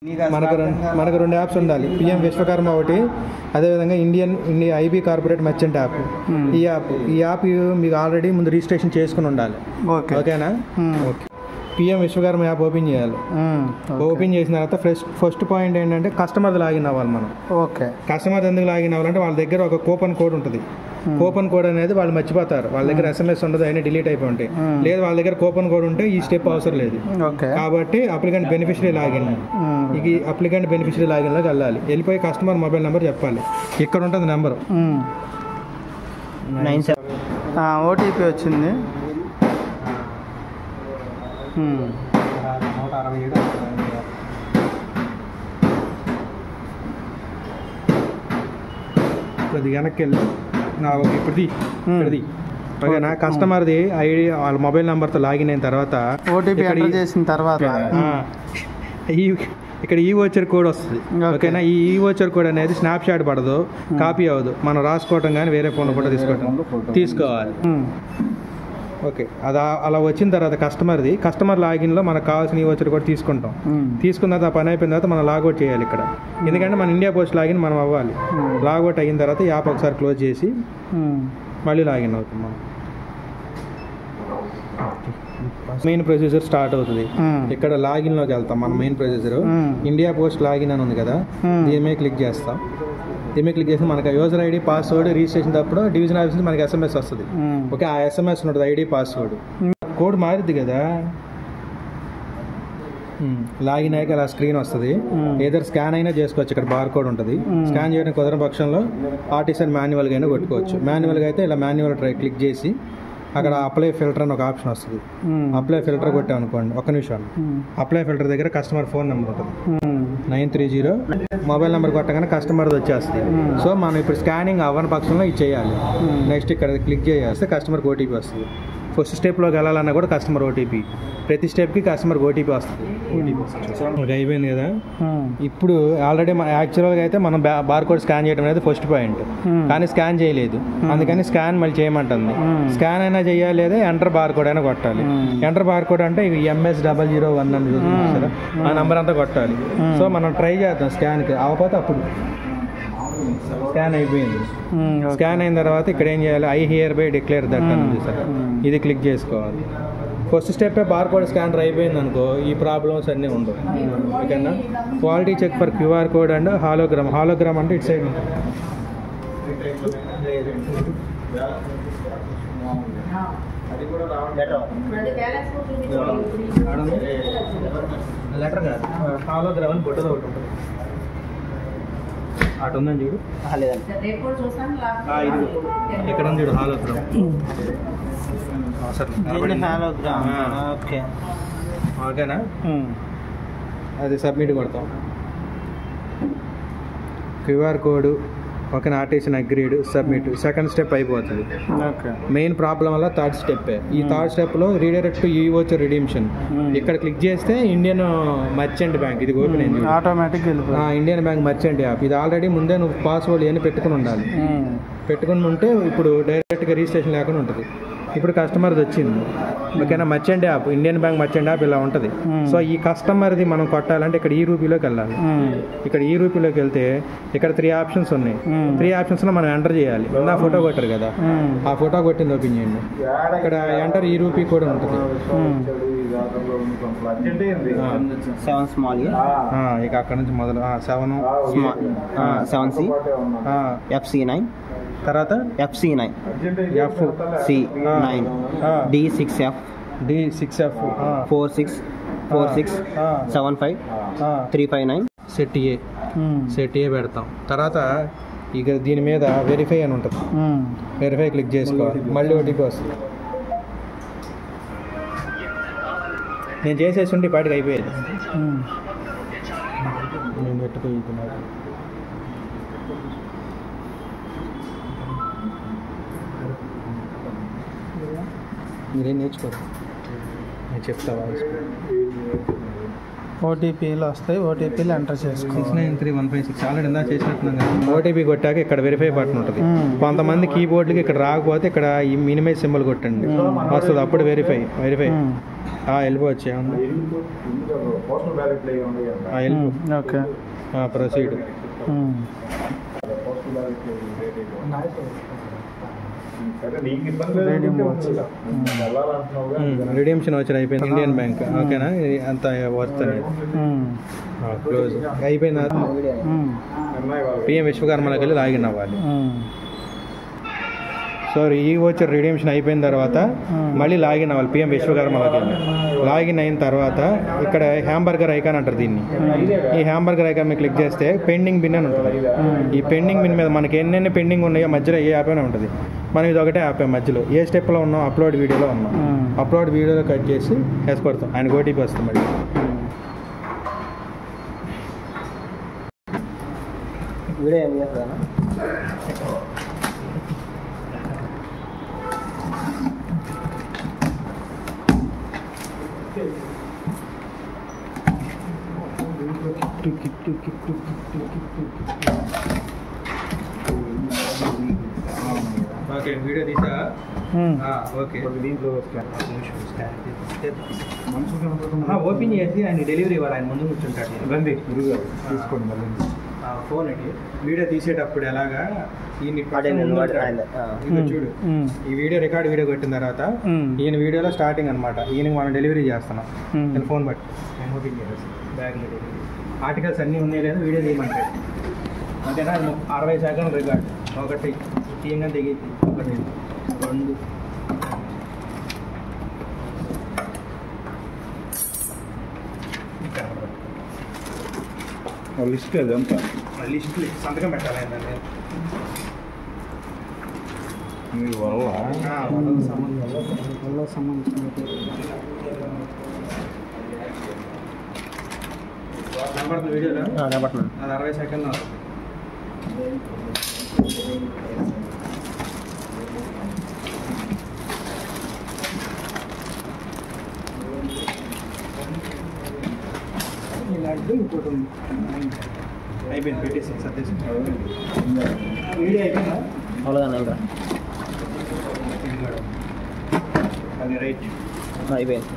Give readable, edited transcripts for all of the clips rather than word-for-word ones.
మనకు రెండు యాప్స్ ఉండాలి. పిఎం విశ్వకర్మ ఒకటి, అదేవిధంగా India IB corporate merchant app. ఈ యాప్ మీకు ఆల్రెడీ ముందు రిజిస్ట్రేషన్ చేసుకుని ఉండాలి. ఓకేనా? Okay. PM Vishwakarma app open చేయాలి. ఓపెన్ చేసిన తర్వాత ఫస్ట్ పాయింట్ ఏంటంటే కస్టమర్ లాగిన్ అవ్వాలి మనం. ఓకే. కస్టమర్ ఎందుకు లాగిన్ అవ్వాలంటే వాళ్ళ దగ్గర ఒక కూపన్ కోడ్ ఉంటుంది. కూపన్ కోడ్ అనేది వాళ్ళు మర్చిపోతారు. వాళ్ళ దగ్గర SMS ఉండదు, అయినా డిలీట్ అయిపోయి ఉంటాయి. లేదు వాళ్ళ దగ్గర కూపన్ కోడ్ ఉంటే ఈ స్టెప్ అవసరం లేదు. కాబట్టి అప్లికెంట్ బెనిఫిషరీ లాగిన్, ఇది అప్లికెంట్ బెనిఫిషరీ లాగిన్లోకి వెళ్ళాలి. వెళ్ళిపోయి కస్టమర్ మొబైల్ నెంబర్ చెప్పాలి. ఇక్కడ ఉంటుంది నెంబరు 97. OTP వచ్చింది. 167. కొద్దిగా వెనక్కి వెళ్ళి ఇప్పుడుది ఓకేనా? కస్టమర్ది ఐడి వాళ్ళ మొబైల్ నెంబర్తో లాగిన్ అయిన తర్వాత ఓటీపీ ఎంటర్ చేసిన తర్వాత ఇక్కడ ఈ వోచర్ కోడ్ వస్తుంది. ఓకేనా? ఈ వోచర్ కోడ్ అనేది స్నాప్ షాట్ పడదు, కాపీ అవ్వదు. మనం రాసుకోవటం కానీ వేరే ఫోన్లో కూడా తీసుకోవాలి. ఓకే. అలా వచ్చిన తర్వాత కస్టమర్ లాగిన్లో మనకు కావాల్సిన ఈ వోచర్ కోడ్ తీసుకుంటాం. తీసుకున్న తర్వాత పని అయిపోయిన తర్వాత మనం లాగౌట్ చేయాలి ఇక్కడ. ఎందుకంటే మన ఇండియా పోస్ట్ లాగిన్ మనం అవ్వాలి. లాగౌట్ అయిన తర్వాత యాప్ ఒకసారి క్లోజ్ చేసి మళ్ళీ లాగిన్ అవుతాం మనం. మెయిన్ ప్రొసీజర్ స్టార్ట్ అవుతుంది. ఇక్కడ లాగిన్లోకి వెళ్తాం. మన main procedure India post login అని ఉంది కదా, దీని మీద క్లిక్ చేస్తాం. దీని మీద క్లిక్ చేసి మనకి యూజర్ ఐడి పాస్వర్డ్ రిజిస్ట్రేషన్ అప్పుడు డివిజన్ ఆఫీస్ నుంచి మనకి SMS వస్తుంది. ఓకే. ఆ SMS ఉంటుంది ఐడి పాస్వర్డ్. కోడ్ మారిద్ది కదా. లాగిన్ అయ్యాక అలా స్క్రీన్ వస్తుంది. ఏదర్ స్కాన్ అయినా చేసుకోవచ్చు. ఇక్కడ బార్ కోడ్ ఉంటుంది. స్కాన్ చేయడం కుదరని పక్షంలో ఆర్టిసన్ మాన్యువల్గా అయినా కొట్టుకోవచ్చు. మాన్యువల్గా అయితే ఇలా మాన్యువల్ క్లిక్ చేసి అక్కడ అప్లై ఫిల్టర్ అని ఒక ఆప్షన్ వస్తుంది. అప్లై ఫిల్టర్ కొట్టాం అనుకోండి, ఒక్క నిమిషం. అప్లై ఫిల్టర్ దగ్గర కస్టమర్ ఫోన్ నెంబర్ ఉంటుంది 930. మొబైల్ నెంబర్ కొట్టగానే కస్టమర్ది వచ్చేస్తుంది. సో మనం ఇప్పుడు స్కానింగ్ అవ్వని పక్షంలో ఇది చేయాలి. నెక్స్ట్ ఇక్కడ క్లిక్ చేస్తే కస్టమర్కి OTP వస్తుంది. ఫస్ట్ స్టెప్లోకి వెళ్ళాలన్నా కూడా కస్టమర్ OTP. ప్రతి స్టెప్కి కస్టమర్ OTP వస్తుంది. అయిపోయింది కదా. ఇప్పుడు ఆల్రెడీ యాక్చువల్గా అయితే మనం బార్ కోడ్ స్కాన్ చేయడం అనేది ఫస్ట్ పాయింట్, కానీ స్కాన్ చేయలేదు. అందుకని స్కాన్ మళ్ళీ చేయమంటుంది. స్కాన్ అయినా చేయాలి, లేదా ఎంటర్ బార్ కోడ్ అయినా కొట్టాలి. ఎంటర్ బార్ కోడ్ అంటే ఇవి MS001 అని చూస్తారు, ఆ నెంబర్ అంతా కొట్టాలి. సో మనం ట్రై చేద్దాం. స్కాన్కి అవ్వకపోతే అప్పుడు స్కాన్ అయిపోయింది. స్కాన్ అయిన తర్వాత ఇక్కడ ఏం చేయాలి? I hereby declare that అని చూసారు, ఇది క్లిక్ చేసుకోవాలి. First step bar code scanner అయిపోయింది అనుకో, ఈ ప్రాబ్లమ్స్ అన్నీ ఉండవు. ఓకేనా? Quality check for QR code and hologram అంటే ఇటు సైడ్ ఉంటుంది. లెటర్ కాదు, హాలోగ్రామ్ అని బొట్టలో ఒకటి ఉంటుంది. అటు ఉందని చూడు. ఇక్కడ ఉంది చూడు హాలోగ్రామ్. ఓకేనా? అది సబ్మిట్ కొడతాం. QR కోడ్ ఓకేనా, artisan agreed, submit. Second step అయిపోతుంది. మెయిన్ ప్రాబ్లం వల్ల థర్డ్ స్టెప్. ఈ థర్డ్ స్టెప్లో రీడైరెక్ట్ టు ఈ వోచర్ రిడీమ్షన్. ఇక్కడ క్లిక్ చేస్తే ఇండియన్ మర్చెంట్ బ్యాంక్ ఇది ఓపెన్ అయింది. Automatic Indian bank merchant app. ఇది ఆల్రెడీ ముందే నువ్వు పాస్వర్డ్ ఏమైనా పెట్టుకుని ఉండాలి. పెట్టుకుని ఉంటే ఇప్పుడు డైరెక్ట్గా రిజిస్ట్రేషన్ లేకుండా ఉంటుంది. ఇప్పుడు కస్టమర్ది వచ్చింది. ఓకేనా? Merchant app, Indian bank merchant app ఇలా ఉంటుంది. సో ఈ కస్టమర్ది మనం కొట్టాలంటే ఇక్కడ ఈ రూపీలోకి వెళ్ళాలి. ఇక్కడ ఈ రూపీలోకి వెళ్తే ఇక్కడ 3 ఆప్షన్స్ ఉన్నాయి. 3 ఆప్షన్స్లో మనం ఎంటర్ చేయాలి. నా ఫోటో కొట్టారు కదా, ఆ ఫోటో కొట్టింది ఓపెన్ చేయండి. ఇక్కడ ఎంటర్ ఈ రూపీ కూడా ఉంటుంది. ఇక అక్కడ నుంచి మొదలు 7C FC9 తర్వాత FC9 FC9 D6F 46 75 359 సెట్ ఏ పెడతాం. తర్వాత ఇక దీని మీద వెరిఫై అని ఉంటుంది. వెరిఫై క్లిక్ చేసుకోవాలి. మళ్ళీ OTP వస్తుంది. నేను చేసేసి ఉంటే పాటికి అయిపోయేది. నేను పెట్టుకోవాలి. మీరేం నేర్చుకోరు, నేను చెప్తావా? ఓటీపీలు వస్తాయి, ఓటీపీలు ఎంటర్ చేసుకో. 693156 ఆల్రెడీ ఇందా చేసినట్టున్నాం కదా. ఓటీపీ కొట్టాక ఇక్కడ వెరిఫై బటన్ ఉంటుంది. కొంతమంది కీబోర్డ్కి ఇక్కడ రాకపోతే ఇక్కడ ఈ మినిమైజ్ సింబల్ కొట్టండి, వస్తుంది. అప్పుడు వెరిఫై వెళ్ళిపోవచ్చు. Okay proceed. రిడీమ్షన్ వచ్చి అయిపోయింది. ఇండియన్ బ్యాంక్ ఓకేనా, అంత వర్త్ అనేది క్లోజ్ అయిపోయిన పిఎం విశ్వకర్మలోకి వెళ్ళి లాగిన్ అవ్వాలి. సో ఈ వచ్చి రిడీమ్షన్ అయిపోయిన తర్వాత మళ్ళీ లాగిన్ అవ్వాలి పిఎం విశ్వకర్మలోకి వెళ్ళి. లాగిన్ అయిన తర్వాత ఇక్కడ హ్యాంబర్గర్ ఐకాన్ అంటారు దీన్ని. ఈ హ్యాంబర్గర్ ఐకాన్ మీద క్లిక్ చేస్తే పెండింగ్ బిన్ అని ఉంటుంది. ఈ పెండింగ్ బిన్ మీద మనకి ఎన్నెన్ని పెండింగ్ ఉన్నాయో మధ్యలో ఏ యాప్ అయినా ఉంటుంది. మనం ఇది ఒకటే యాప్ మధ్యలో ఏ స్టెప్లో ఉన్నాం, అప్లోడ్ వీడియోలో ఉన్నాం. అప్లోడ్ వీడియోలో కట్ చేసి ఎస్ కొడతాం, ఆయనకు ఓటీపీ వస్తుంది. మళ్ళీ వీడియో ఏం చేస్తారా? ఓకే వీడియో తీసా. ఓకే ఓపెన్ చేసి ఆయన డెలివరీ ఇవ్వాలి. ఆయన ముందు కూర్చుంటాడు. రండి గురుగారు తీసుకోండి. మళ్ళీ ఫోన్ వీడియో తీసేటప్పుడు ఎలాగా చూడు, ఈ వీడియో రికార్డ్ వీడియో కొట్టిన తర్వాత ఈయన వీడియోలో స్టార్టింగ్ అనమాట. ఈయనకి మనం డెలివరీ చేస్తున్నాం. నేను ఫోన్ బట్టి ఓపెన్ చేసేసి బ్యాగ్లో ఆర్టికల్స్ అన్నీ ఉన్నాయి లేదా వీడియో తీయమంటాడు. అంతేనా? 60 సెకండ్లు రికార్డ్. ఒకటి తీయంగా తెగింది, ఒకటి 2 లిస్ట్ అదంతా లిస్ట్ సంతకం పెట్టాలి. ఏంటంటే మీరు వల్ల నెంబర్ వీడియోలో నెంబర్ అది 60 సెకండ్లు వస్తుంది. ఇలాంటి ఇంకోటి ఉంది. అయిపోయింది, పెట్టేసి సర్దేసి వీడియో అయిపోయిందా? అవ్వలేదన్న ఇంకా అది రైట్ అయిపోయింది.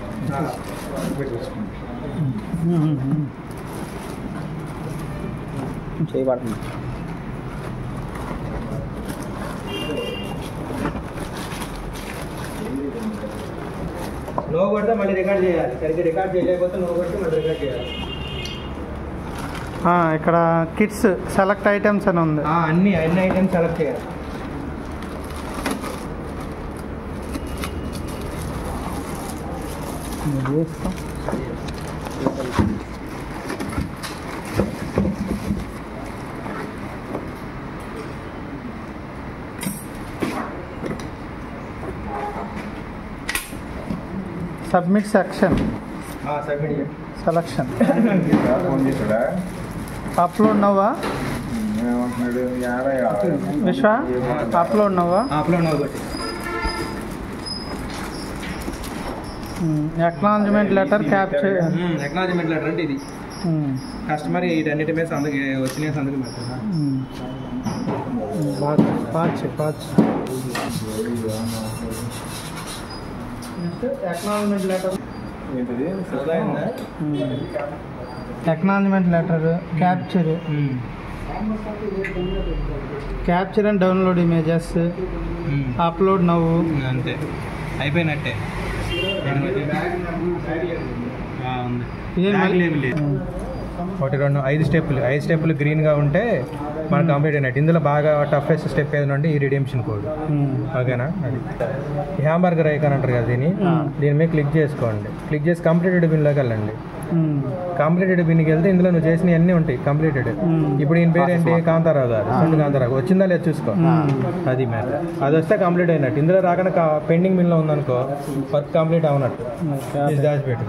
చేయబడుతుంది. నువ్వు కొడితే మళ్ళీ రికార్డ్ చేయాలి. సరిగ్గా రికార్డ్ చేయలేకపోతే నువ్వు కొడితే మళ్ళీ రికార్డ్ చేయాలి. ఇక్కడ కిట్స్ సెలెక్ట్ ఐటమ్స్ అని ఉంది. అన్ని ఐటమ్స్ సెలెక్ట్ చేయాలి. Submit section submit selection phone చేశాడా? అప్లోడ్ నవ్వా ఏమంటున్నాడు? విశ్వ అప్లోడ్ నవ్వా? అప్లోడ్ నవ్వు. Acknowledgement letter capture. Acknowledgement letter అంటే ఇది కస్టమర్ వీటన్నిటి మీద సంతకం వచ్చిన సంతకం పెడతాను. అక్నాలజ్మెంట్ లెటర్ ఏంటిది? Acknowledgement letter capture. Capture and download images. Upload నవ్వు. అంతే అయిపోయినట్టే. ఒకటి 2 5 స్టెప్పులు గ్రీన్గా ఉంటే మనకు కంప్లీట్ అయినట్టు. ఇందులో బాగా టఫెస్ట్ స్టెప్ ఏదైనా ఉంటే ఈ రిడీమ్షన్ కోడ్. ఓకేనా? అది హ్యాంబర్గర్ ఐకాన్ అంటారు కదా, దీని మీద క్లిక్ చేసుకోండి. క్లిక్ చేసి కంప్లీటెడ్ బిన్లోకి వెళ్ళండి. కంప్లీటెడ్ బిన్కి వెళ్తే ఇందులో నువ్వు చేసినవి అన్నీ ఉంటాయి కంప్లీటెడ్. ఇప్పుడు ఈయన పేరు ఏంటి? కాంతారావు గారు. కాంతారావు వచ్చిందా లేదు చూసుకో. అది మ్యాటర్. అది వస్తే కంప్లీట్ అయినట్టు. ఇందులో రాకుండా పెండింగ్ బిన్లో ఉందనుకో వర్క్ కంప్లీట్ అవునట్టు. దాచిపెట్టు.